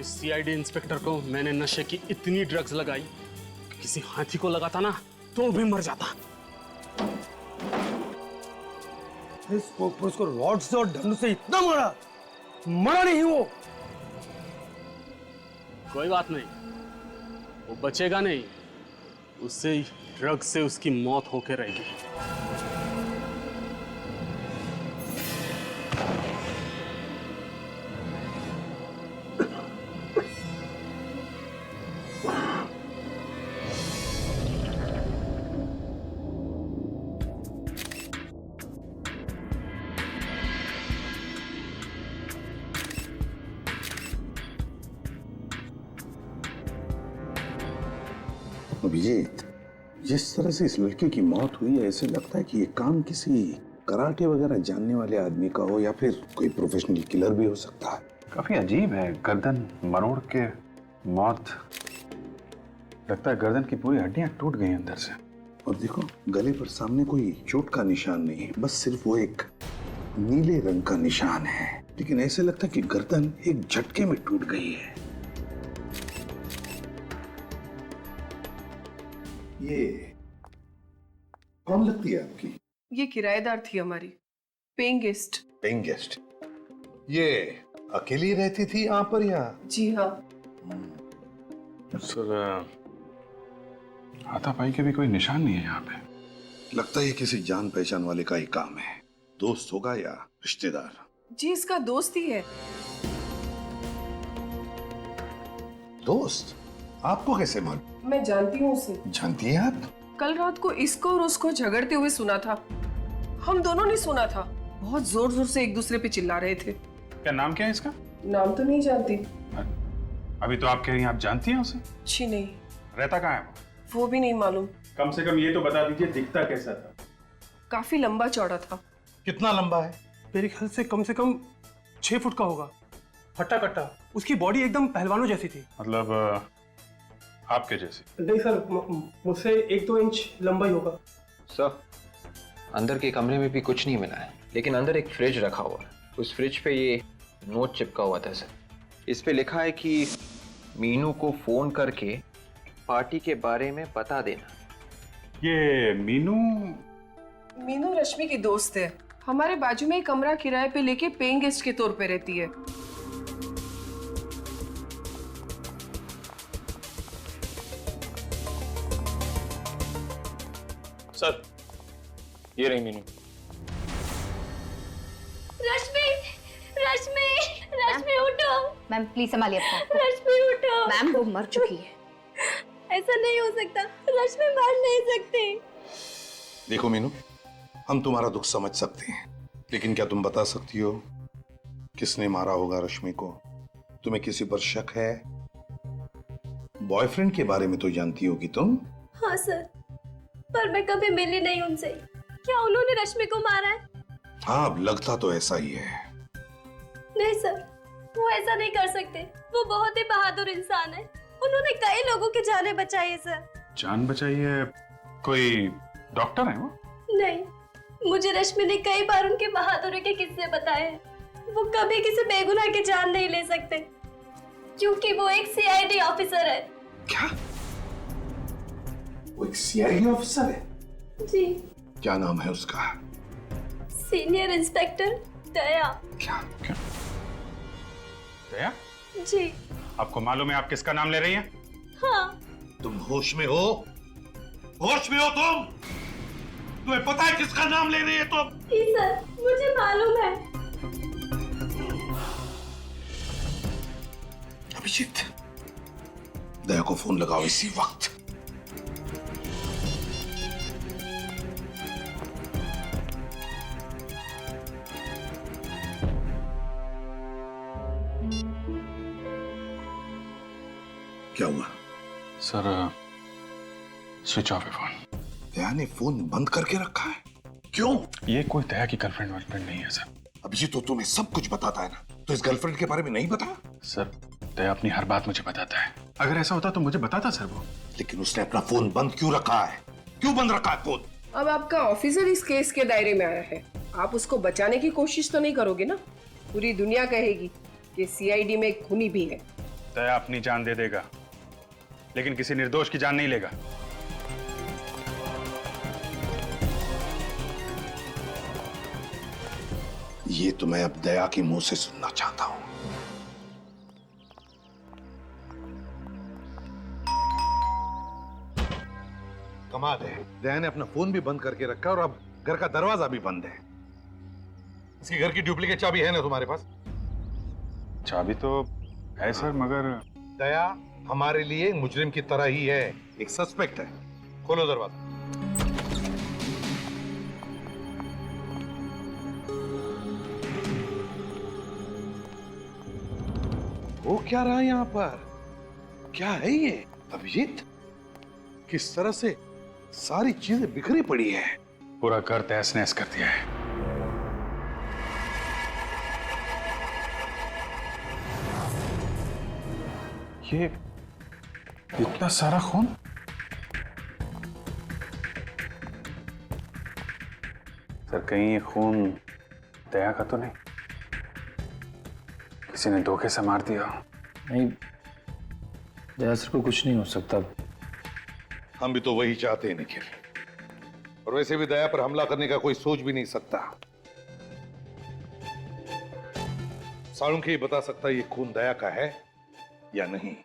इस CID inspector को मैंने नशे की इतनी ड्रग्स लगाई कि किसी हाथी को लगाता ना तो भी मर जाता। उसको रॉड से और डंडों से इतना मारा, मरा नहीं वो। कोई बात नहीं, वो बचेगा नहीं, उससे ड्रग से उसकी मौत होके रहेगी। अभिजीत, जिस तरह से इस लड़के की मौत हुई है, ऐसे लगता है कि ये काम किसी कराटे वगैरह जानने वाले आदमी का हो या फिर कोई प्रोफेशनल किलर भी हो सकता है। काफी अजीब है, गर्दन मरोड़ के मौत। लगता है गर्दन की पूरी हड्डियां टूट गई अंदर से। और देखो, गले पर सामने कोई चोट का निशान नहीं है, बस सिर्फ वो एक नीले रंग का निशान है। लेकिन ऐसे लगता है कि गर्दन एक झटके में टूट गई है। ये कौन लगती है आपकी? ये किराएदार थी हमारी, पेइंग गेस्ट। Paying guest? ये अकेली रहती थी यहाँ पर या? जी हाँ। सर, हाथापाई के भी कोई निशान नहीं है यहाँ पे। लगता है ये किसी जान पहचान वाले का ही काम है। दोस्त होगा या रिश्तेदार? जी, इसका दोस्त ही है। दोस्त? आपको कैसे मालूम? मैं जानती हूँ उसे। जानती हैं आप? कल रात को इसको और उसको झगड़ते हुए सुना था। हम दोनों ने सुना था। बहुत जोर जोर से एक दूसरे पे चिल्ला रहे थे। क्या नाम क्या है इसका? नाम तो नहीं जानती। अभी तो आप कह रही हैं आप जानती हैं उसे? जी नहीं। रहता कहाँ है वो भी नहीं मालूम। कम से कम ये तो बता दीजिए, दिखता कैसा था? काफी लंबा चौड़ा था। कितना लंबा है? मेरे ख्याल से कम 6 फुट का होगा। हट्टा कट्टा, उसकी बॉडी एकदम पहलवानों जैसी थी। मतलब आपके जैसी? नहीं सर, मुझसे 1-2 इंच लंबा ही होगा। सर, अंदर के कमरे में भी कुछ नहीं मिला है, लेकिन अंदर एक फ्रिज रखा हुआ है। उस फ्रिज पे ये नोट चिपका हुआ था सर। इस पे लिखा है कि मीनू को फोन करके पार्टी के बारे में बता देना। ये मीनू रश्मि की दोस्त है। हमारे बाजू में एक कमरा किराए पे लेके पेइंग गेस्ट के तौर पे रहती है। सर, ये रही मीनू। रश्मि, रश्मि, रश्मि उठो। मैम प्लीज संभालिए अपने आप को। रश्मि उठो। मैम वो मर चुकी है। ऐसा नहीं हो सकता, रश्मि मर नहीं सकती। देखो मीनू, हम तुम्हारा दुख समझ सकते हैं, लेकिन क्या तुम बता सकती हो किसने मारा होगा रश्मि को? तुम्हें किसी पर शक है? बॉयफ्रेंड के बारे में तो जानती होगी तुम। हाँ सर, पर मैं कभी मिली नहीं उनसे। क्या उन्होंने रश्मि को मारा है? हाँ, अब लगता तो ऐसा ही है। नहीं सर, वो ऐसा नहीं कर सकते। वो बहुत ही बहादुर इंसान है। उन्होंने कई लोगों की जानें बचाई है सर। जान बचाई है? कोई डॉक्टर है वो? नहीं, मुझे रश्मि ने कई बार उनके बहादुरी के किस्से बताए हैं। वो कभी किसी बेगुनाह की जान नहीं ले सकते, क्योंकि वो एक सीआईडी ऑफिसर है। क्या? वो एक सीआईडी ऑफिसर है? जी। क्या नाम है उसका? सीनियर इंस्पेक्टर दया। क्या? दया? जी। आपको मालूम है आप किसका नाम ले रही हैं? हाँ। तुम होश में हो? होश में हो तुम? तुम्हें पता है किसका नाम ले रही है तुम? जी सर, मुझे मालूम है। अभिजीत, दया को फोन लगाओ इसी वक्त। क्या हुआ? सर, स्विच ऑफ है फोन। दया ने फोन बंद करके रखा है? क्यों? ये कोई दया की गर्लफ्रेंड वर्लफ्रेंड नहीं है सर। अभिजीत, तो तुम्हें सब कुछ बताता है ना, तो इस गर्लफ्रेंड के बारे में नहीं बता? सर, दया अपनी हर बात मुझे बताता है। अगर ऐसा होता तो मुझे बताता सर वो। लेकिन उसने अपना फोन बंद क्यों रखा है? क्यों बंद रखा है फोन? अब आपका ऑफिसर इस केस के दायरे में आया है, आप उसको बचाने की कोशिश तो नहीं करोगे ना? पूरी दुनिया कहेगी कि सीआईडी में खूनी भी है। दया अपनी जान दे देगा, लेकिन किसी निर्दोष की जान नहीं लेगा। ये तो मैं अब दया के मुंह से सुनना चाहता हूं। कमाल है, दया ने अपना फोन भी बंद करके रखा और अब घर का दरवाजा भी बंद है। इसके घर की डुप्लीकेट चाबी है ना तुम्हारे पास? चाबी तो है सर, मगर दया हमारे लिए मुजरिम की तरह ही है, एक सस्पेक्ट है। खोलो दरवाजा। वो क्या रहा यहाँ पर? क्या है ये अभिजीत? किस तरह से सारी चीजें बिखरी पड़ी है। पूरा घर तहस नहस कर दिया है। ये इतना सारा खून? सर कहीं ये खून दया का तो नहीं? किसी ने धोखे से मार दिया? नहीं, दया सर को कुछ नहीं हो सकता। हम भी तो वही चाहते हैं निखिल, और वैसे भी दया पर हमला करने का कोई सोच भी नहीं सकता। साळुंखे बता सकता ये खून दया का है या नहीं।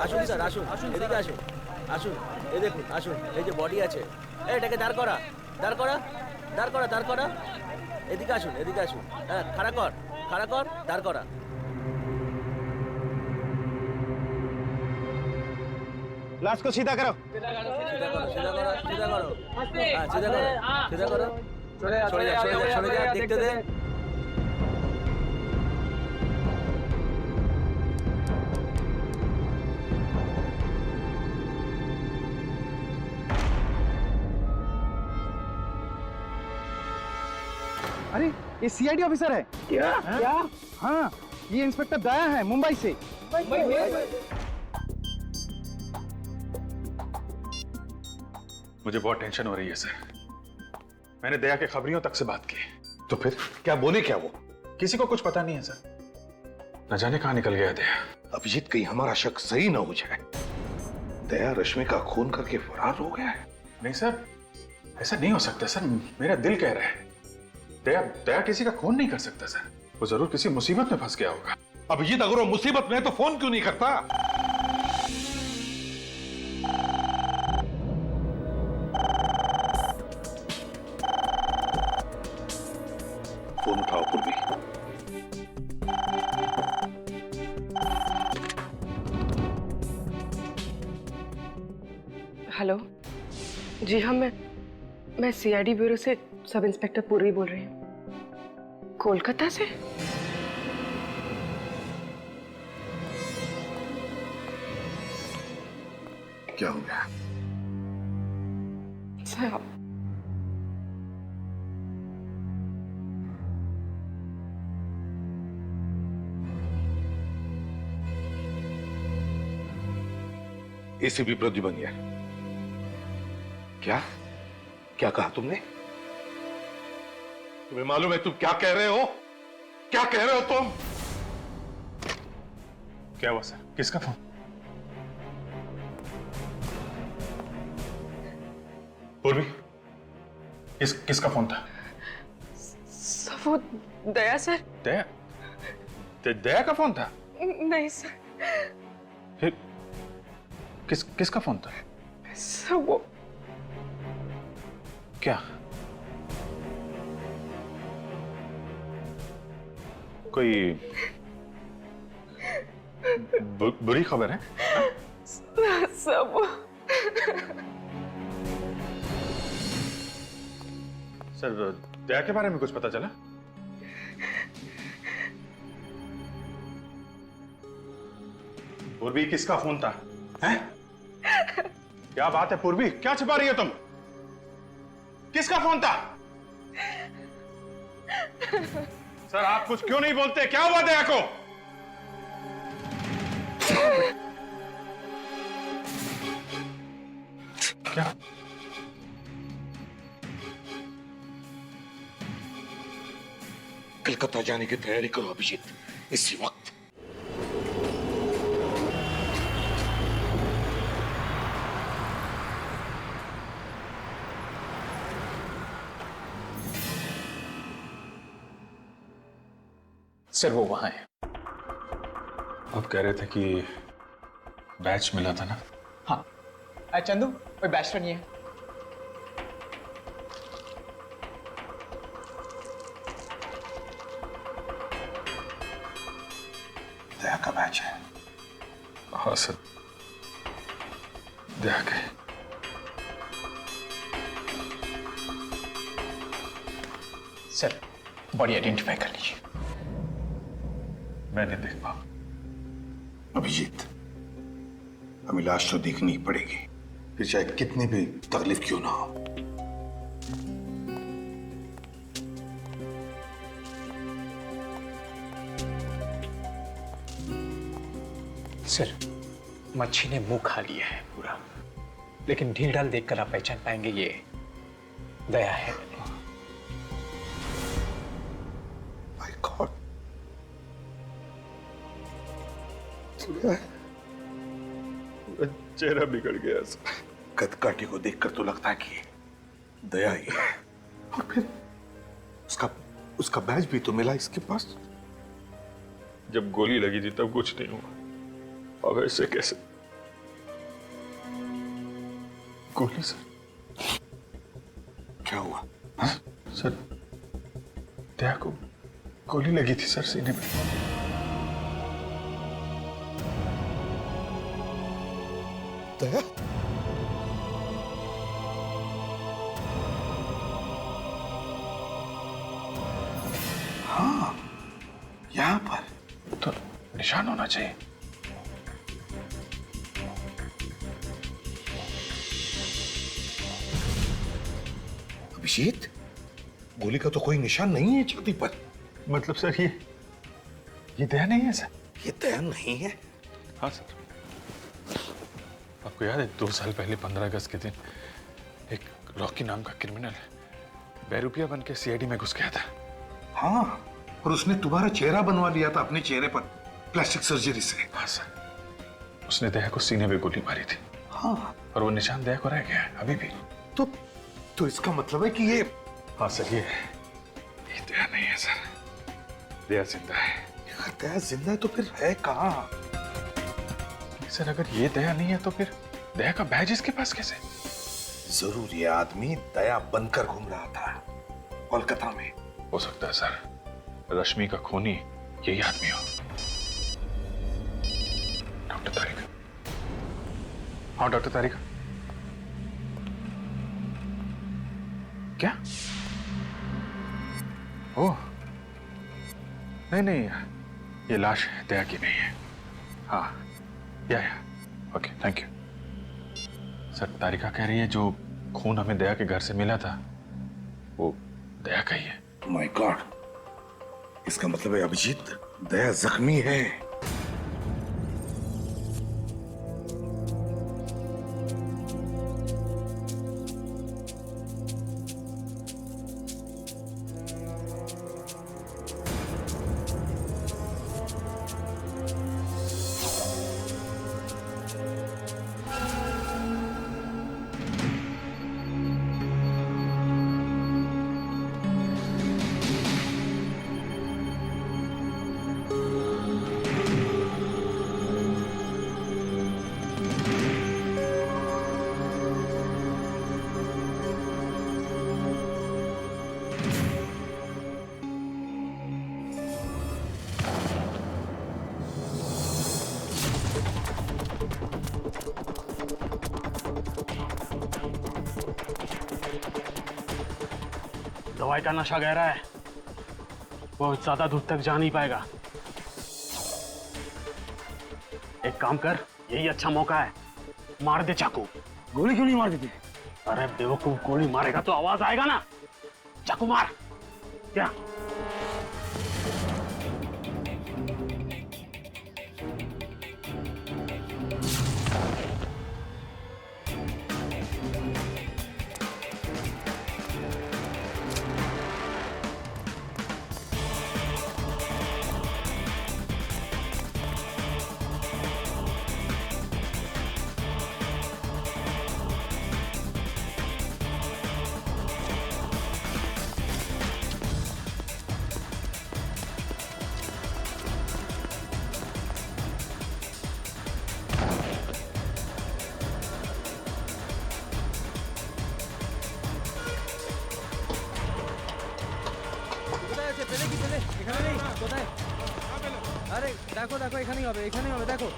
আসুন স্যার, আসুন, এদিকে আসুন, আসুন, এই দেখুন, আসুন, এই যে বডি আছে, এটাকে দাঁড় করা, দাঁড় করা, দাঁড় করা, দাঁড় করা, এদিকে আসুন, এদিকে আসুন, হ্যাঁ, খাড়া কর, দাঁড় করা। लाश को सीधा करो। सीधा करो, सीधा करो, सीधा करो, सीधा करो, हाँ, सीधा करो, सीधा करो, छोड़े जा, छोड़े जा, छोड़े जा, देखते दे। अरे ये सीआईडी ऑफिसर है। क्या? हाँ, ये इंस्पेक्टर दया है, मुंबई से। मुझे बहुत टेंशन हो रही है सर। मैंने दया के खबरियों तक से बात की। तो फिर क्या बोले? क्या वो? किसी को कुछ पता नहीं है सर। न जाने कहां निकल गया दया। अभिजीत कहीं हमारा शक सही ना हो जाए, दया रश्मि का खून करके फरार हो गया है। नहीं सर, ऐसा नहीं हो सकता सर। मेरा दिल कह रहा है दया किसी का खून नहीं कर सकता सर। वो जरूर किसी मुसीबत में फंस गया होगा। अभिजीत अगर वो मुसीबत में है तो फोन क्यों नहीं करता? फोन उठाओ पूर्वी। हेलो जी हाँ, मैं सीआईडी ब्यूरो से सब इंस्पेक्टर पूर्वी बोल रही हूँ। कोलकाता से? क्या हो गया? सर एसीपी प्रद्युमन, क्या क्या कहा तुमने? तुम्हें मालूम है तुम क्या कह रहे हो? क्या कह रहे हो तुम? क्या हुआ सर? किसका फोन? पूर्वी, किसका फोन था? सर वो दया सर। दया का फोन था? नहीं सर। फिर किसका फोन था? सर वो क्या? कोई बुरी खबर है? सर वो सर, दया के बारे में कुछ पता चला? पूर्वी किसका फोन था? हैं? क्या बात है पूर्वी, क्या छिपा रही हो तुम? किसका फोन था? सर, आप कुछ क्यों नहीं बोलते? क्या हुआ दया को? क्या? कलकत्ता जाने की तैयारी करो अभिजीत, इसी वक्त। सर वो वहां है। आप कह रहे थे कि बैच मिला था ना? हाँ चंदू, कोई बैच तो नहीं है। दया का बैच है। हाँ सर, दया के। सर बॉडी आइडेंटिफाई कर लीजिए। मैं नहीं देख पाऊं। अभिजीत, हमें लाश तो देखनी ही पड़ेगी, फिर चाहे कितनी भी तकलीफ क्यों ना हो। सर मच्छी ने मुंह खा लिया है पूरा, लेकिन ढील ढाल देखकर आप पहचान पाएंगे ये दया है। माय गॉड, चेहरा बिगड़ गया सर। कदकाठी को देखकर तो लगता है कि दया ही है, और फिर उसका बैज भी तो मिला इसके पास। जब गोली लगी थी तब कुछ नहीं हुआ, अब ऐसे कैसे? गोली सर? क्या हुआ? हाँ? सर, दया को गोली लगी थी सर, सीने में। दया? हाँ, यहां पर तो निशान होना चाहिए। अभिजीत, गोली का तो कोई निशान नहीं है छाती पर। मतलब सर ये दया नहीं है सर? ये दया नहीं है? हाँ सर। आपको याद है 2 साल पहले 15 अगस्त के दिन एक रॉकी नाम का क्रिमिनल बेरुपिया बन के सीआईडी में घुस गया था? हाँ, और उसने तुम्हारा चेहरा बनवा लिया था अपने चेहरे पर प्लास्टिक सर्जरी से। हाँ सर, उसने दया को सीने में गोली मारी थी। हाँ, और वो निशान दया को रह गया है अभी भी। तो इसका मतलब है कि ये... हाँ सर, ये दया नहीं है सर, दया जिंदा है। यार, दया जिंदा है तो फिर है कहाँ? सर अगर ये दया नहीं है तो फिर दया का बैज इसके पास कैसे? जरूर ये आदमी दया बनकर घूम रहा था कोलकाता में। हो सकता है सर, रश्मि का खूनी यही आदमी हो। डॉक्टर तारिका। हाँ डॉक्टर तारिका। क्या? ओह नहीं, ये लाश दया की नहीं है। हाँ या ओके, थैंक यू सर। तारिका कह रही है जो खून हमें दया के घर से मिला था वो दया का ही है। माय गॉड, इसका मतलब है अभिजीत, दया जख्मी है। दवाई का नशा गहरा है, वो ज्यादा दूर तक जा नहीं पाएगा। एक काम कर, यही अच्छा मौका है, मार दे चाकू। गोली क्यों नहीं मार देते? अरे बेवकूफ, गोली मारेगा तो आवाज आएगा ना। चाकू मार। क्या? আরে দেখো দেখো এখানেই হবে দেখো।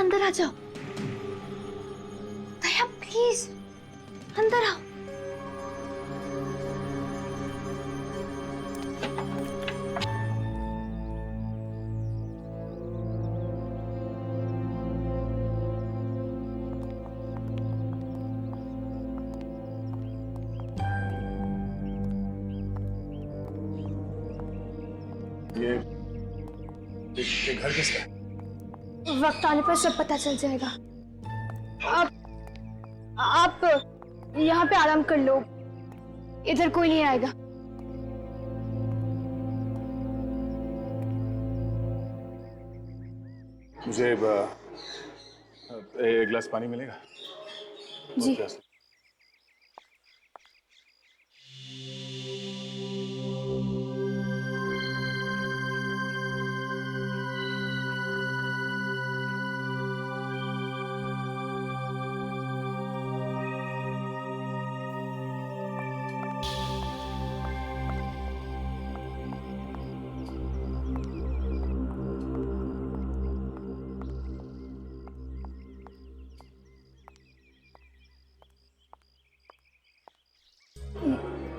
अंदर आ जाओ। दया प्लीज अंदर आओ। ये घर किसका है? वक्त आने पर सब पता चल जाएगा। आप यहाँ पे आराम कर लो, इधर कोई नहीं आएगा। मुझे एक गिलास पानी मिलेगा? जी।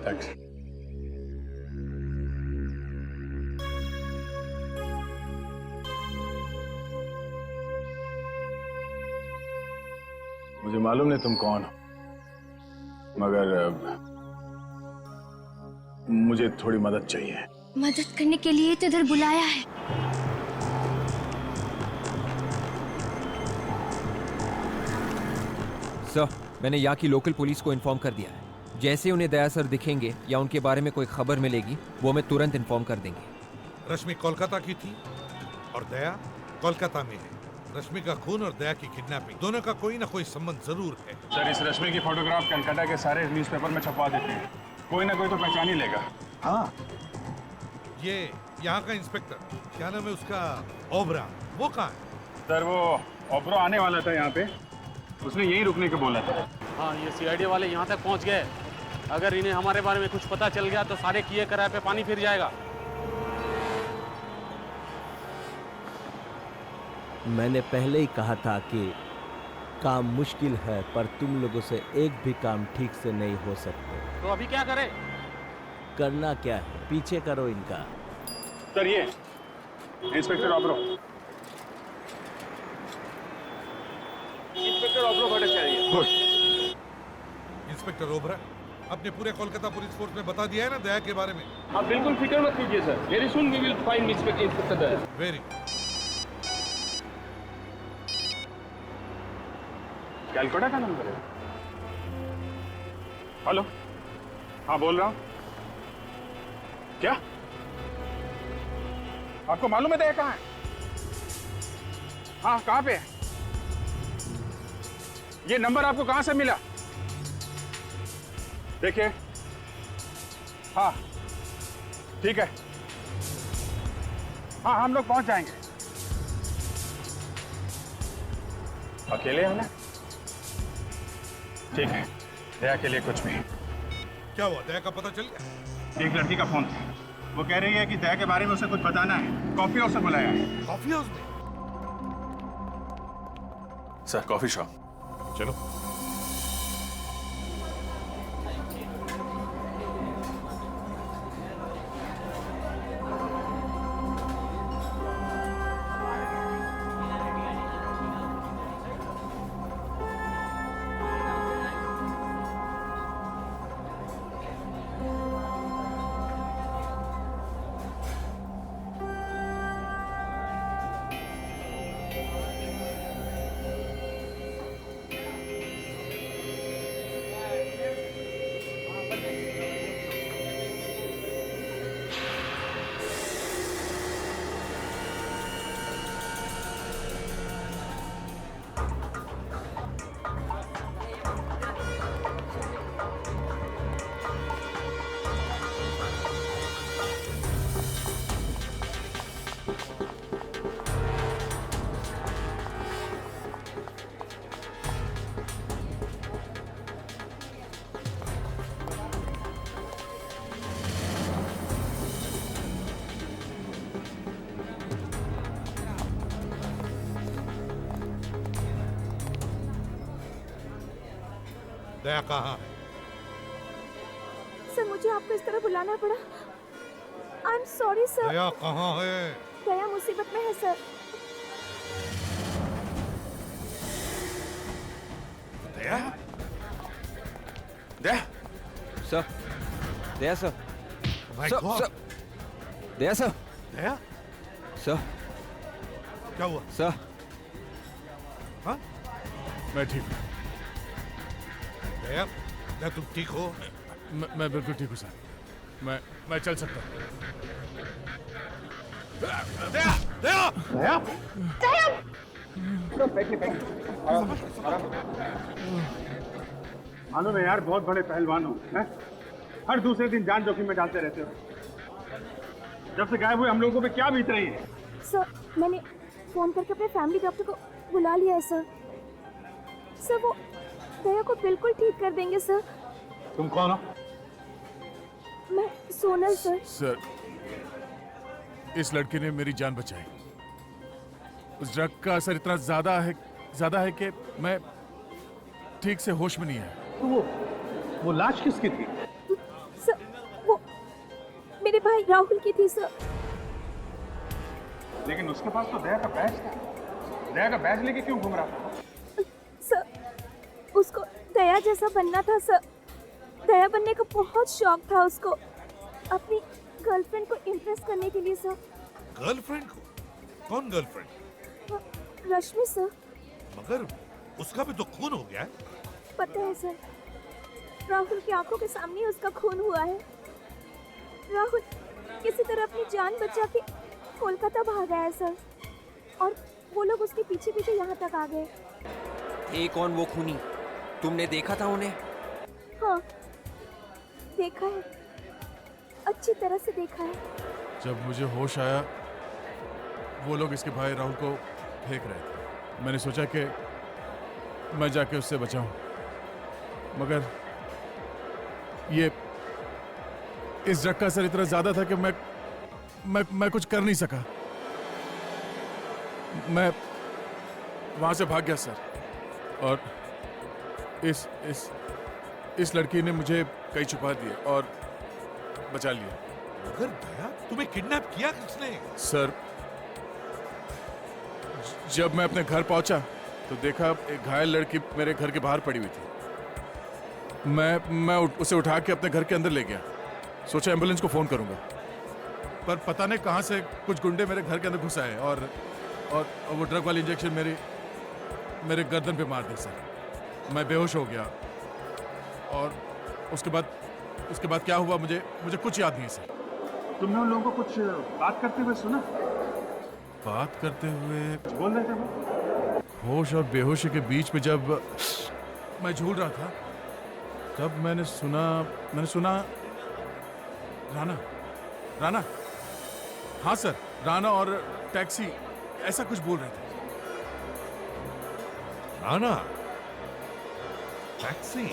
थैंक्स। मुझे मालूम नहीं तुम कौन हो, मगर मुझे थोड़ी मदद चाहिए। मदद करने के लिए तो इधर बुलाया है। सर, मैंने यहाँ की लोकल पुलिस को इन्फॉर्म कर दिया है। जैसे उन्हें दया सर दिखेंगे या उनके बारे में कोई खबर मिलेगी, वो हमें तुरंत इन्फॉर्म कर देंगे। रश्मि कोलकाता की थी और दया कोलकाता में है। रश्मि का खून और दया की किडनैपिंग, दोनों का कोई ना कोई संबंध जरूर है। सर, इस रश्मि की फोटोग्राफ कलकत्ता के सारे न्यूज़पेपर में छपवा देते हैं, कोई ना कोई तो पहचान ही लेगा। हाँ, ये यहाँ का इंस्पेक्टर, क्या नाम है उसका, ओबरा, वो कहाँ है? सर, वो ओबरो आने वाला था यहाँ पे, उसने यहीं रुकने को बोला था। हाँ, ये सीआईडी वाले यहाँ तक पहुँच गए। अगर इन्हें हमारे बारे में कुछ पता चल गया तो सारे किए कराए पे पानी फिर जाएगा। मैंने पहले ही कहा था कि काम मुश्किल है, पर तुम लोगों से एक भी काम ठीक से नहीं हो सकते। तो अभी क्या करें? करना क्या है, पीछे करो इनका। सर, ये inspector ओबरो। Inspector ओबरो Bhattacharya. Good. Inspector Obra, अपने पूरे कोलकाता पुलिस फोर्स में बता दिया है ना दया के बारे में? आप बिल्कुल फिक्र मत कीजिए sir, very soon we will find inspector Daya. Very. Calcutta का नंबर है। हेलो, हाँ बोल रहा हूँ। क्या आपको मालूम है दया कहाँ है? हाँ, कहाँ पे है? ये नंबर आपको कहाँ से मिला? देखिए, हाँ ठीक है, हाँ हम लोग पहुंच जाएंगे। अकेले आना? ठीक है, दया के लिए कुछ भी। क्या हुआ, दया का पता चल गया? एक लड़की का फोन था, वो कह रही है कि दया के बारे में उसे कुछ बताना है, कॉफी हाउस से बुलाया है। कॉफी हाउस में? Sir, coffee shop. चलो। दया कहाँ है? सर, मुझे आपको इस तरह बुलाना पड़ा। I am sorry sir. Daya कहाँ है? दया मुसीबत में है sir. Daya? Daya sir, Daya sir, My sir, God. Sir, Daya sir, Daya? Sir, क्या हुआ? सर, हाँ? मैं ठीक हूँ। दया, दया तुम ठीक हो? मैं बिल्कुल ठीक हूँ सर, मैं चल सकता हूँ। दया! दया! दया! मालूम है यार, बहुत बड़े पहलवान हो, हैं? हर दूसरे दिन जान जोखिम में डालते रहते हो। जब से गायब हुए हम लोगों पे क्या बीत रही है? सर, मैंने फोन करके अपने फैमिली डॉक्टर को बुला लिया है सर। सर, वो दया को बिल्कुल ठीक कर देंगे सर। तुम कौन हो? मैं सोनल सर। सर, इस लड़के ने मेरी जान बचाई। उस ड्रग का असर इतना ज्यादा है कि मैं ठीक से होश में नहीं है। तो वो लाश किसकी थी? सर, वो मेरे भाई राहुल की थी सर। लेकिन उसके पास तो दया का बैज था। दया का बैज लेके क्यों घूम रहा था? सर, उसको दया जैसा बनना था सर। दया बनने का बहुत शौक था उसको, अपनी गर्लफ्रेंड को इम्प्रेस करने के लिए सर। गर्लफ्रेंड को? कौन गर्लफ्रेंड? रश्मि सर। मगर उसका भी तो खून हो गया है। पता है सर, राहुल की आंखों के सामने ही उसका खून हुआ है। राहुल किसी तरह अपनी जान बचा के कोलकाता भागा है सर, और वो लोग उसके पीछे पीछे यहाँ तक आ गए। ये कौन वो खूनी? तुमने देखा था उन्हें? हाँ, देखा है, अच्छी तरह से देखा है। जब मुझे होश आया वो लोग इसके भाई राहुल को फेंक रहे थे। मैंने सोचा कि मैं जाके उससे बचाऊं, मगर ये इस ड्रग का असर इतना ज्यादा था कि मैं कुछ कर नहीं सका। मैं वहां से भाग गया सर, और इस लड़की ने मुझे कहीं छुपा दिया और बचा लिया। मगर दया, तुम्हें किडनैप किया किसने? सर, जब मैं अपने घर पहुंचा तो देखा एक घायल लड़की मेरे घर के बाहर पड़ी हुई थी। मैं उसे उठा के अपने घर के अंदर ले गया, सोचा एम्बुलेंस को फोन करूंगा, पर पता नहीं कहां से कुछ गुंडे मेरे घर के अंदर घुस आए और वो ड्रग वाली इंजेक्शन मेरे गर्दन पे मार दी सर। मैं बेहोश हो गया, और उसके बाद क्या हुआ मुझे कुछ याद नहीं सर। तुमने उन लोगों को कुछ बात करते हुए सुना? बात करते हुए बोल रहे थे वो? होश और बेहोशी के बीच में जब मैं झूल रहा था, तब मैंने सुना राना, हाँ सर, राना और टैक्सी ऐसा कुछ बोल रहे थे। राना, टैक्सी?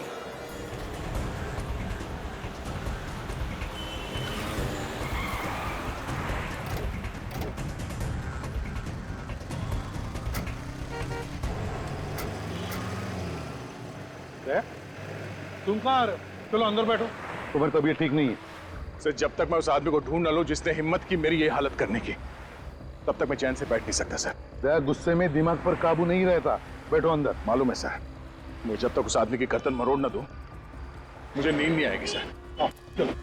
तुम कहाँ आ रहे हो? चलो अंदर बैठो। तुम्हारी तबीयत ठीक नहीं है। सर, जब तक मैं उस आदमी को ढूंढ न लूं जिसने हिम्मत की मेरी ये हालत करने की, तब तक मैं चैन से बैठ नहीं सकता सर। दया, गुस्से में दिमाग पर काबू नहीं रहता। बैठो अंदर। मालूम है सर, मुझे जब तक उस आदमी की गर्दन मरोड़ न दूं, मुझे नींद नहीं आएगी सर। चलो।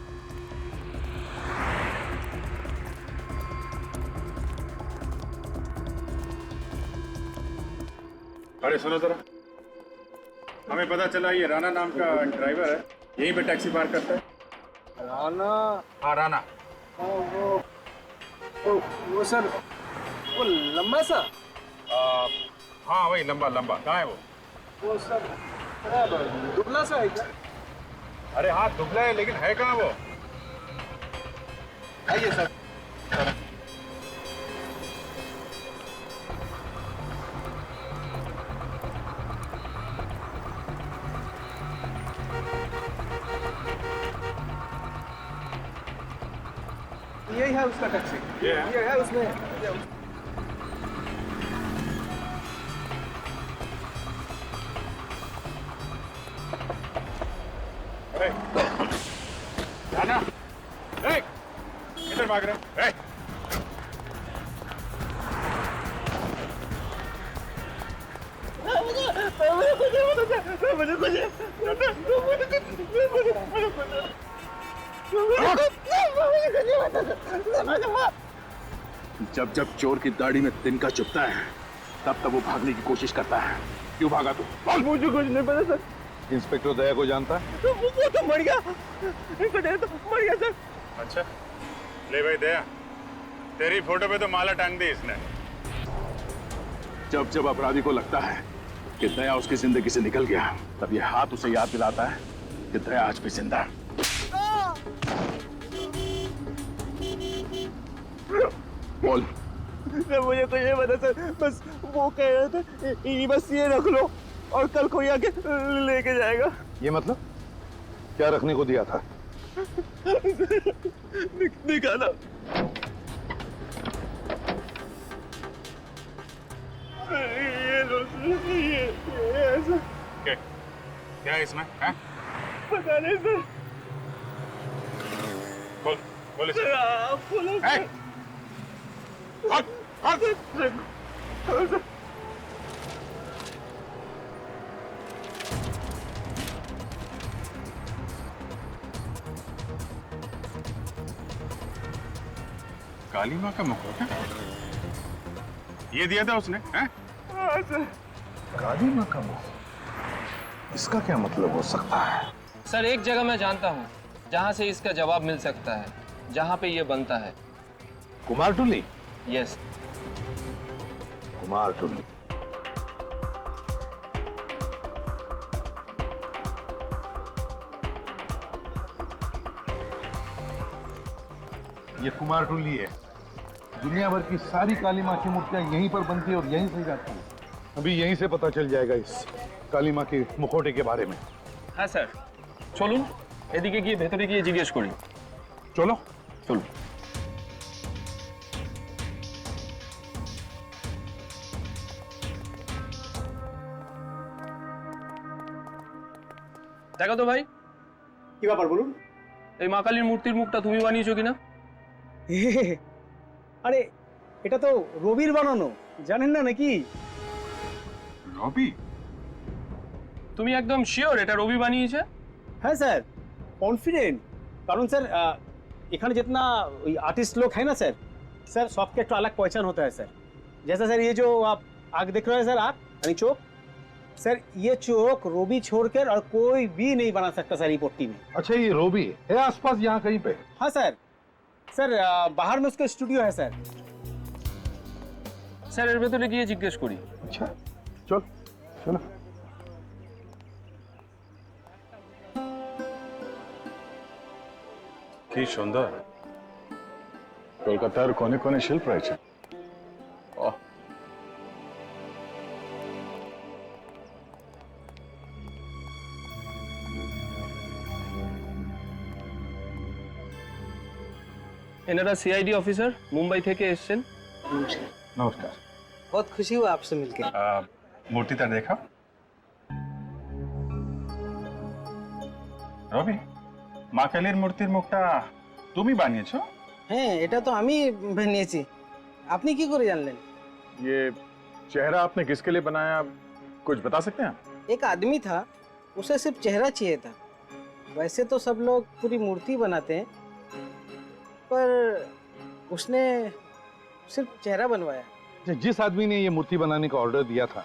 अरे सुनो जरा, हमें पता चला ये राना नाम का ड्राइवर है, यहीं पे टैक्सी पार्क करता है। राना? हाँ, राना। वो सर, वो लंबा सा? हाँ वही लंबा। कहाँ है वो सर दुबला सा है क्या? अरे हाँ, दुबला है, लेकिन है कहाँ वो? आइए सर। यही है उसका टैक्सी। ये है उसमें। राना, किधर भाग रहे हैं? जब चोर की दाढ़ी में तिनका चुभता है, तब वो भागने की कोशिश करता है। क्यों भागा तू? मुझे कुछ नहीं पता सर। इंस्पेक्टर दया को जानता है? वो तो मर गया। इंस्पेक्टर तो मर गया सर। अच्छा, ले भाई दया, तेरी फोटो पे तो माला टांग दी इसने। जब अपराधी को लगता है कि दया उसकी जिंदगी से निकल गया, तब ये हाथ उसे याद दिलाता है कि दया आज भी जिंदा है। बोल। मुझे कुछ नहीं पता सर, बस वो कह रहे थे बस ये रख लो और कल कोई आके लेके जाएगा। ये मतलब क्या रखने को दिया था? निकाला। ये लो ये ऐसा। क्या है इसमें? है? पता नहीं सर। बोल सर, आप बोलो सर। काली माँ का मुकुट है? ये दिया था उसने? हैं? हाँ सर। काली माँ का मुकुट? इसका क्या मतलब हो सकता है? सर एक जगह मैं जानता हूँ जहाँ से इसका जवाब मिल सकता है, जहाँ पे ये बनता है। कुमारटुली? यस। कुमारटुली। ये कुमारटुली है। दुनिया भर की सारी काली माँ की मूर्तियां यहीं पर बनती है और यहीं से जाती है। अभी यहीं से पता चल जाएगा इस काली माँ के मुखौटे के बारे में। हाँ सर, चलून এদিকে গিয়ে ভেতরে গিয়ে জিজ্ঞেস করি। चलो চলুন। দেখো তো ভাই, কি ব্যাপার বলুন? এই মা কালীর মূর্তির মুখটা তুমি বানিয়েছো কিনা? আরে এটা তো রবির বানানো, জানেন না নাকি? রবি? তুমি একদম শিওর এটা রবি বানিয়েছে? हाँ सर, कॉन्फिडेंट। कारण सर इखाने जितना आर्टिस्ट लोग हैं ना सर, सबके एक अलग पहचान होता है सर। जैसा सर ये जो आप आग देख रहे हैं सर, आग यानी चौक, सर ये चौक रोबी छोड़कर और कोई भी नहीं बना सकता सर ये पट्टी में। अच्छा ये रोबी है आसपास यहाँ कहीं पे? हाँ सर, सर बाहर में उसका स्टूडियो है सर। স্যার এর ভেতরে গিয়ে জিজ্ঞেস করি। अच्छा चल चलो। কি সুন্দর কলকাতার কোণে কোণে শিল্প রয়েছে। ওহ, এনারা সিআইডি অফিসার, মুম্বাই থেকে এসেছেন। নমস্কার। बहुत खुशी हुआ आपसे मिलकर। মূর্তিটা দেখা। রবি, মা কালীর মূর্তির মুখটা তুমি বানিয়েছো? হ্যাঁ, এটা তো আমি বানিয়েছি। আপনি কি করে জানলেন? ये चेहरा आपने किसके लिए बनाया, कुछ बता सकते हैं आप? एक आदमी था, उसे सिर्फ चेहरा चाहिए था। वैसे तो सब लोग पूरी मूर्ति बनाते हैं, पर उसने सिर्फ चेहरा बनवाया। जिस आदमी ने ये मूर्ति बनाने का ऑर्डर दिया था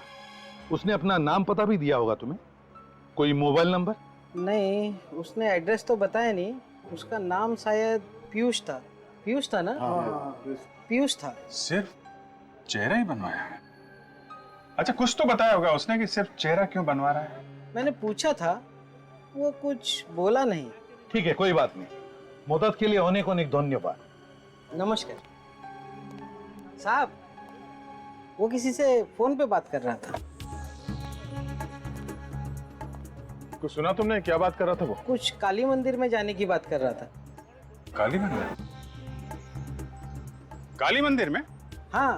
उसने अपना नाम पता भी दिया होगा तुम्हें? कोई मोबाइल नंबर? नहीं, उसने एड्रेस तो बताया नहीं। उसका नाम शायद पीयूष था। पीयूष था ना? पीयूष था। सिर्फ चेहरा ही बनवाया है? अच्छा, कुछ तो बताया होगा उसने कि सिर्फ चेहरा क्यों बनवा रहा है? मैंने पूछा था, वो कुछ बोला नहीं। ठीक है, कोई बात नहीं। मदद के लिए अनेक अनेक धन्यवाद। नमस्कार साहब, वो किसी से फोन पे बात कर रहा था। कुछ सुना तुमने? क्या बात कर रहा था वो? कुछ काली मंदिर में जाने की बात कर रहा था। काली मंदिर? काली मंदिर में? हाँ,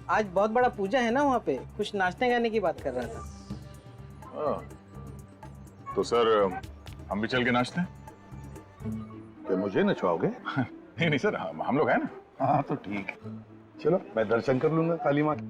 आज बहुत बड़ा पूजा है ना वहाँ पे, कुछ नाचने गाने की बात कर रहा था। तो सर हम भी चल के नाचते हैं? क्या मुझे नचवाओगे? नहीं नहीं सर, हम लोग हैं ना। हाँ तो ठीक है, चलो मैं दर्शन कर लूंगा काली माँ के।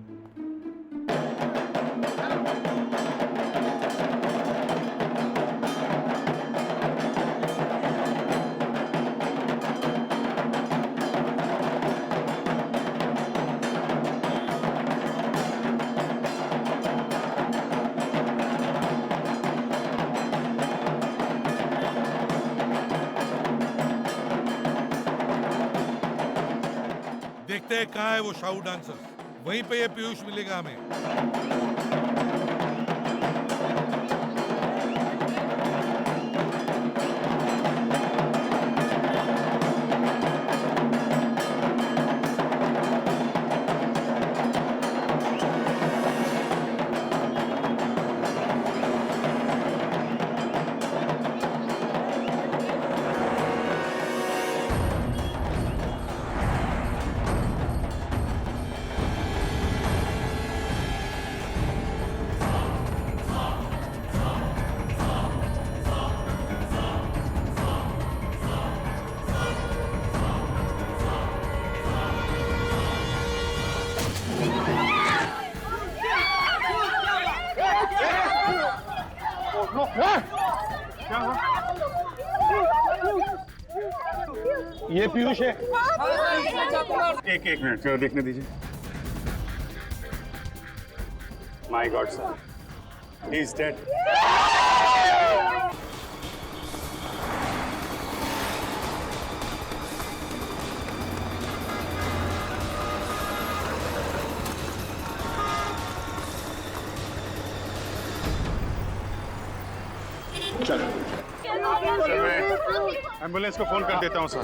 देखते हैं कहाँ है वो शाहू डांसर। वहीं पे ये पीयूष मिलेगा हमें। ये पीयूष है। एक मिनट जरा देखने दीजिए। My God sir, he is dead. Ambulance को फोन कर देता हूँ सर।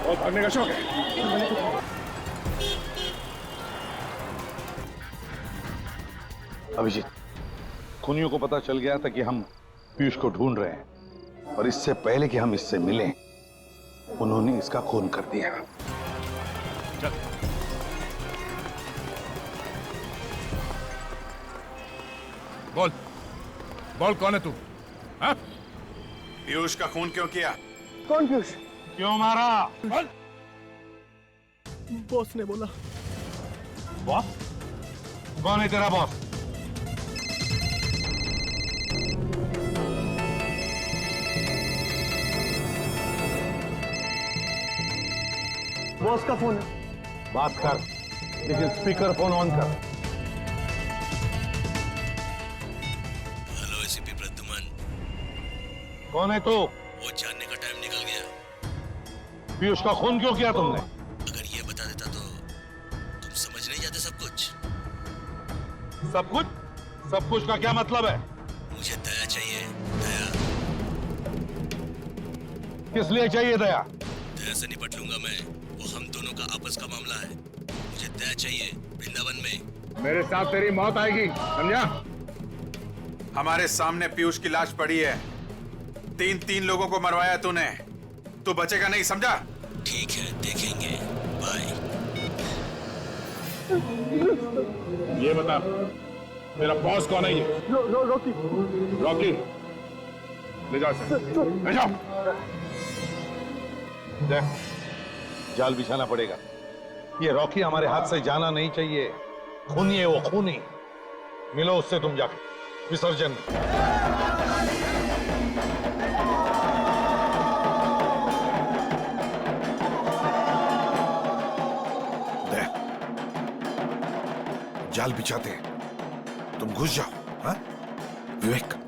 और भागने का शौक है? अभिजीत, खूनियों को पता चल गया था कि हम पीयूष को ढूंढ रहे हैं और इससे पहले कि हम इससे मिलें, उन्होंने इसका खून कर दिया। चल। बोल बोल, कौन है तू? हाँ? पीयूष का खून क्यों किया? कौन पीयूष? क्यों मारा? बॉस ने बोला। बॉस? कौन है तेरा बॉस? बॉस का फोन है। बात कर, लेकिन स्पीकर फोन ऑन कर। Hello ACP Pradyuman. कौन है तू? वो जानने का टाइम निकल गया। पीयूष का खून क्यों किया तुमने? अगर ये बता देता तो तुम समझ नहीं जाते सब कुछ। सब कुछ? सब कुछ का क्या मतलब है? मुझे दया चाहिए, दया। किस लिए चाहिए दया? दया से निपट लूंगा मैं, वो हम दोनों का आपस का मामला है। मुझे दया चाहिए वृंदावन में। मेरे साथ तेरी मौत आएगी, समझा? हमारे सामने पीयूष की लाश पड़ी है। तीन लोगों को मरवाया तूने, तू बचेगा नहीं, समझा? ठीक है, देखेंगे। बाय। ये बता, तेरा बॉस कौन है? ये रॉकी। रॉकी, ले जाओ इसे। ले जाओ। देख, जाल बिछाना पड़ेगा। ये रॉकी हमारे हाथ से जाना नहीं चाहिए। खूनी है वो, खूनी। मिलो उससे तुम जाके विसर्जन। देख, जाल बिछाते हैं, तुम घुस जाओ। हाँ विवेक?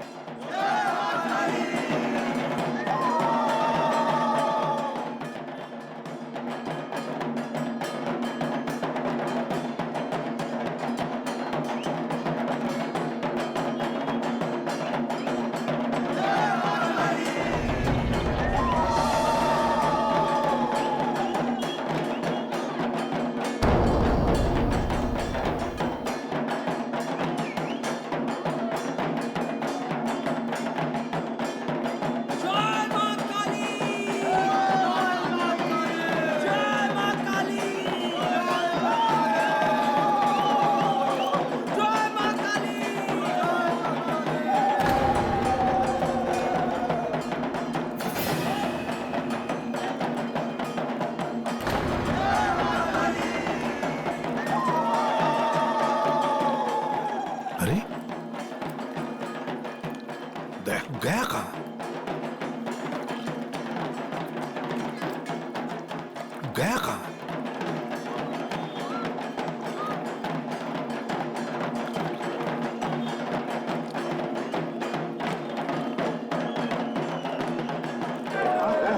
गया कहां? गया कहां?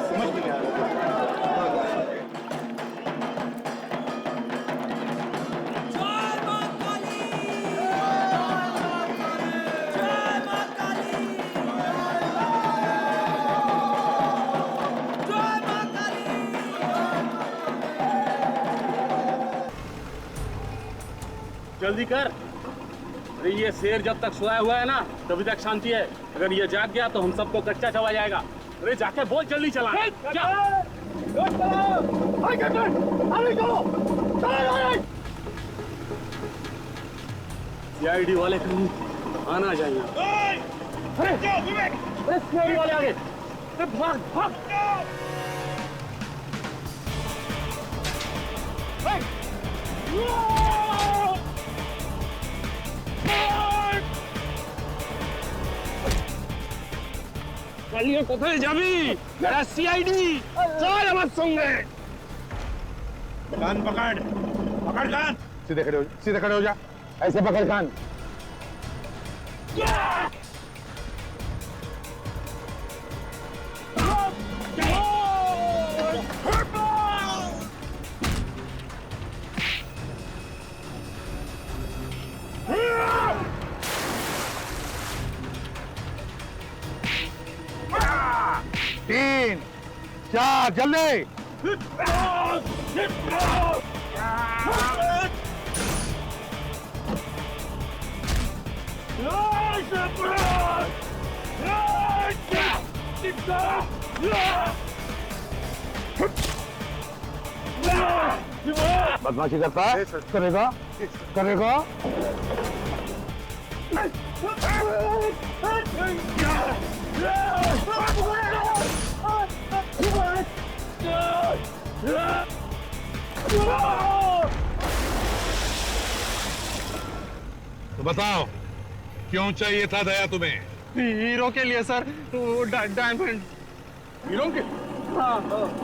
समझ में नहीं आ रहा। जल्दी कर। अरे ये शेर जब तक सोया हुआ है ना तभी तक शांति है। अगर ये जाग गया तो हम सबको कच्चा चबा जाएगा। अरे जाके बोल जल्दी चला। सीआईडी वाले कहीं आना जाएंगे। अरे सीआईडी वाले आगे। अरे भाग भाग। কালিয়ে কোথায় যাবি? সিআইডি চল আমার সঙ্গে। कान पकड़, पकड़ कान। सीधे खड़े हो, सीधे खड़े हो जा। ऐसे पकड़ कान। तीन, चार, जल्दी। बदमाशी करता है? करेगा? करेगा? तो बताओ, क्यों चाहिए था दया तुम्हें? हीरो के लिए सर, वो डायमंड। हीरो के? हाँ,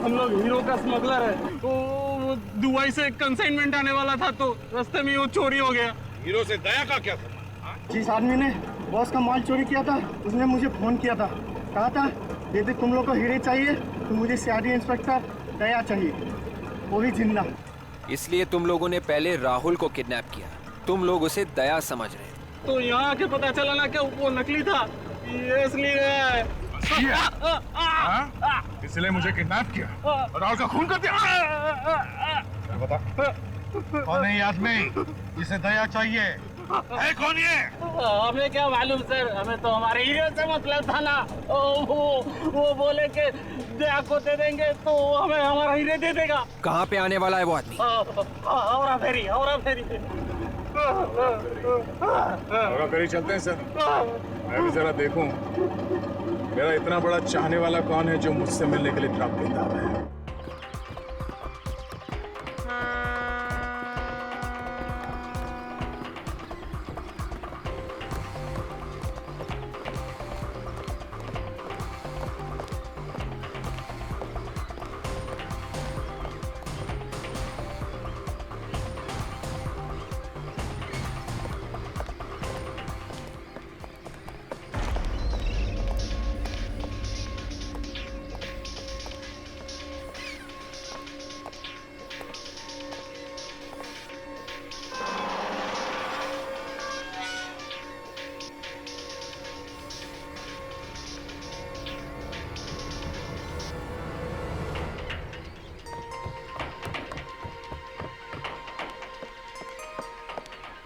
हम लोग हीरो का स्मगलर है। वो दुबई से कंसाइनमेंट आने वाला था तो रास्ते में वो चोरी हो गया। हीरो से दया का क्या संबंध? जिस आदमी ने बॉस का माल चोरी किया था उसने मुझे फोन किया था, कहा था यदि तुम लोग को हीरे चाहिए तो मुझे सीआईडी इंस्पेक्टर दया चाहिए, वो भी जिंदा। इसलिए तुम लोगों ने पहले राहुल को किडनैप किया, तुम लोग उसे दया समझ रहे। तो यहाँ आके पता चला ना कि वो नकली था, ये इसलिए इसलिए मुझे किडनैप किया और राहुल का खून कर दिया। बता, कौन है ये आदमी जिसे दया चाहिए? है कौन ये? हमें क्या मालूम सर, हमें तो हमारे हीरो से मतलब था ना। वो बोले कि दया को दे देंगे तो हमें हमारा हीरे दे देगा। कहाँ पे आने वाला है वो आदमी? औरा फेरी, औरा फेरी। औरा फेरी चलते हैं सर। मैं भी जरा देखूं मेरा इतना बड़ा चाहने वाला कौन है जो मुझसे मिलने के लिए इतना बेताब है।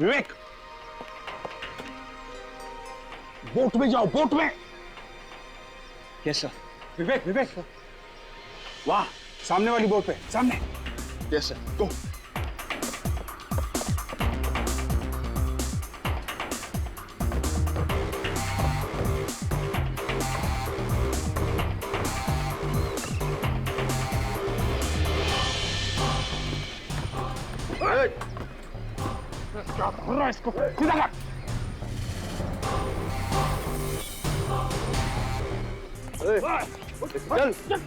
विवेक, बोट में जाओ, बोट में। Yes sir. विवेक, विवेक, वाह, सामने वाली बोट पे, सामने। यस सर, गो। क्या कर रहा है इसको? सीधा कर। चल।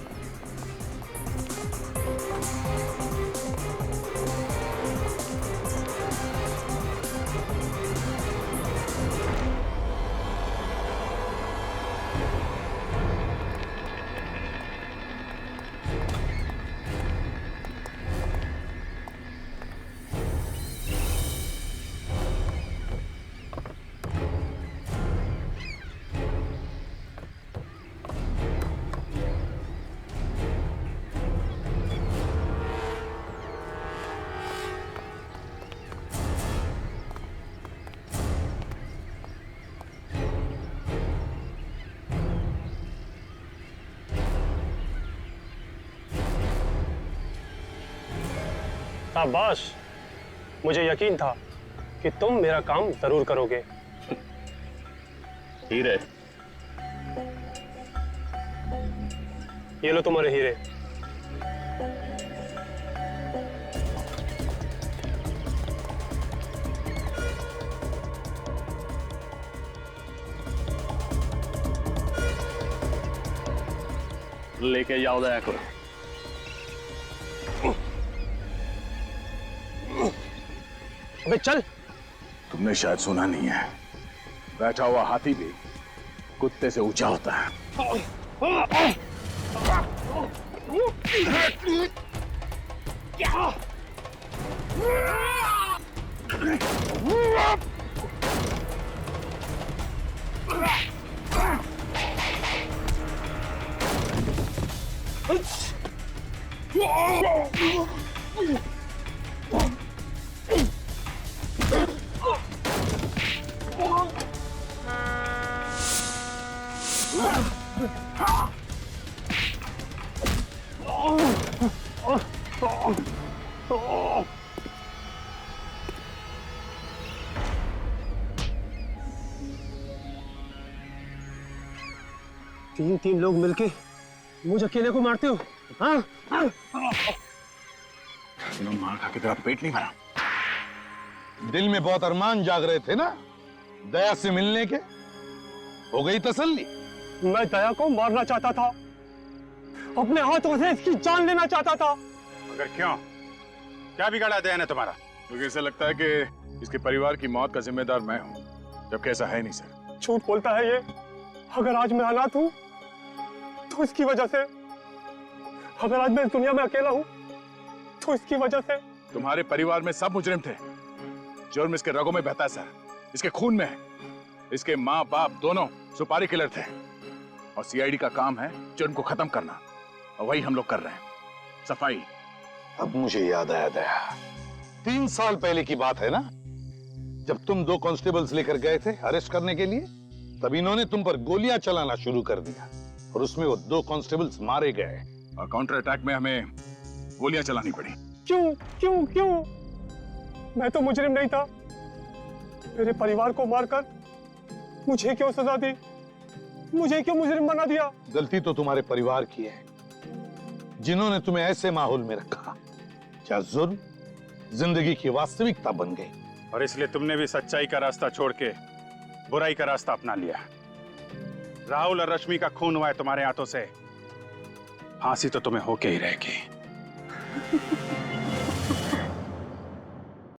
शाबाश, मुझे यकीन था कि तुम मेरा काम जरूर करोगे। हीरे, ये लो तुम्हारे हीरे। लेके जाओ दया को। अबे चल। तुमने शायद सुना नहीं है, बैठा हुआ हाथी भी कुत्ते से ऊंचा होता है। तीन लोग मिलके मुझे अकेले को मारते हो? हाँ? मार खा के तेरा पेट नहीं भरा? दिल में बहुत अरमान जाग रहे थे ना दया से मिलने के, हो गई तसल्ली? मैं दया को मारना चाहता था, अपने हाथों से इसकी जान लेना चाहता था। मगर क्यों? क्या बिगाड़ा दया ने तुम्हारा? मुझे ऐसा लगता है कि इसके परिवार की मौत का जिम्मेदार मैं हूं, जबकि ऐसा है नहीं सर। झूठ बोलता है ये। अगर आज मैं अनाथ हूं तो इसकी वजह से, अगर आज मैं इस दुनिया में अकेला हूं तो इसकी वजह से। तुम्हारे परिवार में सब मुजरिम थे। जुर्म इसके रगों में बहता है सर, इसके खून में है। इसके माँ बाप दोनों सुपारी किलर थे और सीआईडी का काम है जुर्म को खत्म करना, और वही हम लोग कर रहे हैं, सफाई। अब मुझे याद आया दया, 3 साल पहले की बात है ना, जब तुम 2 कांस्टेबल्स लेकर गए थे अरेस्ट करने के लिए, तब इन्होंने तुम पर गोलियां चलाना शुरू कर दिया और उसमें वो 2 कांस्टेबल्स मारे गए और काउंटर अटैक में हमें गोलियां चलानी पड़ी। क्यों क्यों क्यों? मैं तो मुजरिम नहीं था। मेरे परिवार को मारकर मुझे क्यों सजा दी? मुझे क्यों मुजरिम बना दिया? गलती तो तुम्हारे परिवार की है, जिन्होंने तुम्हें ऐसे माहौल में रखा जहाँ जुर्म जिंदगी की वास्तविकता बन गई। और इसलिए तुमने भी सच्चाई का रास्ता छोड़ के बुराई का रास्ता अपना लिया। राहुल और रश्मि का खून हुआ है तुम्हारे हाथों से, फांसी तो तुम्हें होके ही रहेगी।